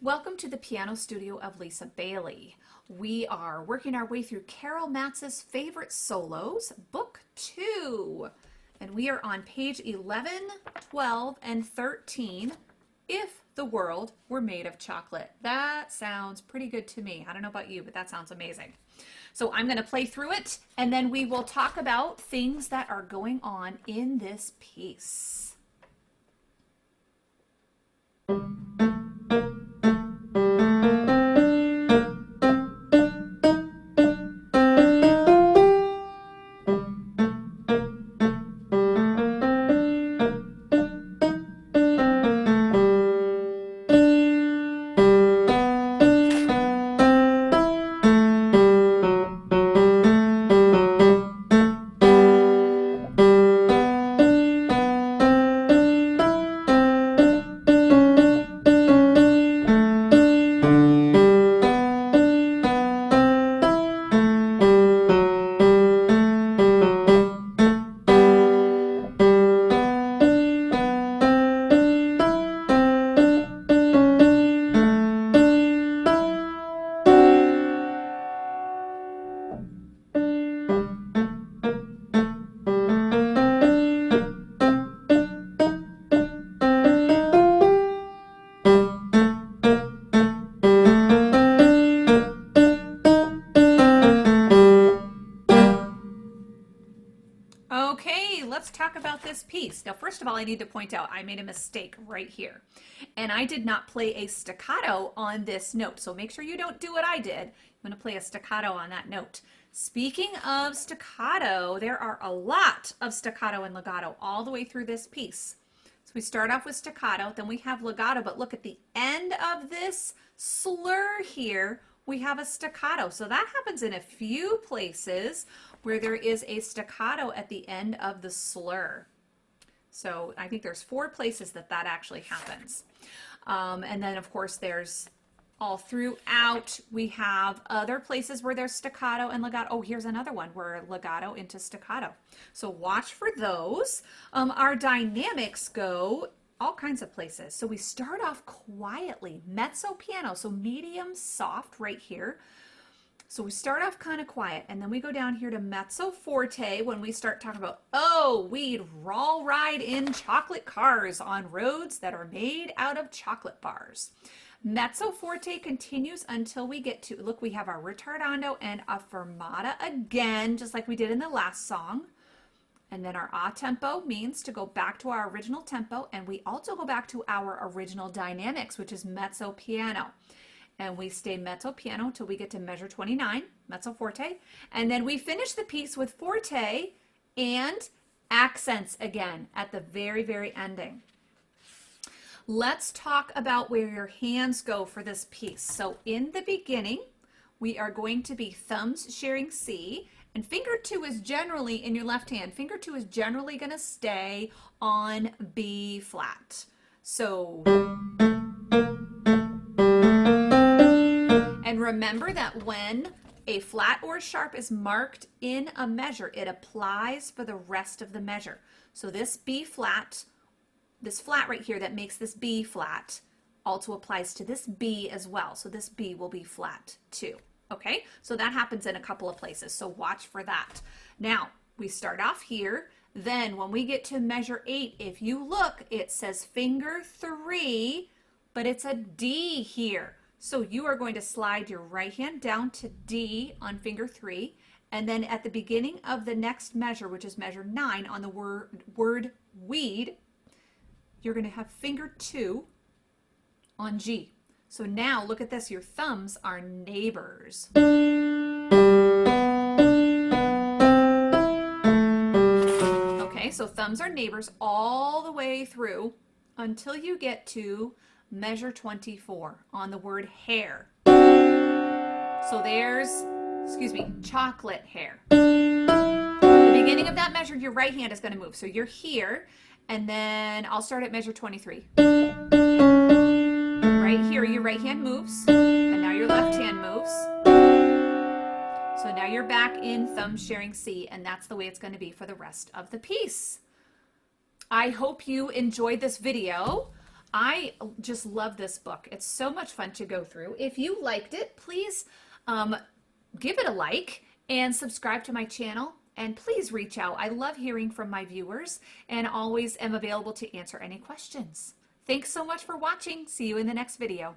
Welcome to the piano studio of Lisa Bailey. We are working our way through Carol Matz's Favorite Solos, Book 2. And we are on page 11, 12, and 13, If the World Were Made of Chocolate. That sounds pretty good to me. I don't know about you, but that sounds amazing. So I'm going to play through it, and then we will talk about things that are going on in this piece. Okay, let's talk about this piece. Now, first of all, I need to point out I made a mistake right here. And I did not play a staccato on this note. So make sure you don't do what I did. I'm going to play a staccato on that note. Speaking of staccato, there are a lot of staccato and legato all the way through this piece. So we start off with staccato, then we have legato, but look at the end of this slur here, we have a staccato. So that happens in a few places where there is a staccato at the end of the slur. So I think there's 4 places that actually happens. And then of course there's all throughout, we have other places where there's staccato and legato. Oh, here's another one where legato into staccato. So watch for those. Our dynamics go all kinds of places. So we start off quietly, mezzo piano, so medium soft right here. So we start off kind of quiet, and then we go down here to mezzo forte when we start talking about, oh, we'd all ride in chocolate cars on roads that are made out of chocolate bars. Mezzo forte continues until we get to, look, we have our ritardando and a fermata again, just like we did in the last song. And then our a tempo means to go back to our original tempo, and we also go back to our original dynamics, which is mezzo piano. And we stay mezzo piano till we get to measure 29, mezzo forte. And then we finish the piece with forte and accents again at the very, very ending. Let's talk about where your hands go for this piece. So in the beginning, we are going to be thumbs sharing C, and finger 2 is generally in your left hand. Finger 2 is generally going to stay on B flat. So, and remember that when a flat or sharp is marked in a measure, it applies for the rest of the measure. So this B flat, this flat right here that makes this B flat, also applies to this B as well. So this B will be flat too. Okay, so that happens in a couple of places, so watch for that. Now, we start off here, then when we get to measure 8, if you look, it says finger 3, but it's a D here. So you are going to slide your right hand down to D on finger 3, and then at the beginning of the next measure, which is measure 9 on the word weed, you're going to have finger 2 on G. So now look at this, your thumbs are neighbors. Okay, so thumbs are neighbors all the way through until you get to measure 24 on the word hair. So there's, chocolate hair. The beginning of that measure, your right hand is going to move. So you're here, and then I'll start at measure 23. Right here, your right hand moves, and now your left hand moves. So now you're back in thumb sharing C, and that's the way it's going to be for the rest of the piece. I hope you enjoyed this video. I just love this book. It's so much fun to go through. If you liked it, please give it a like and subscribe to my channel. And please reach out. I love hearing from my viewers and always am available to answer any questions. Thanks so much for watching. See you in the next video.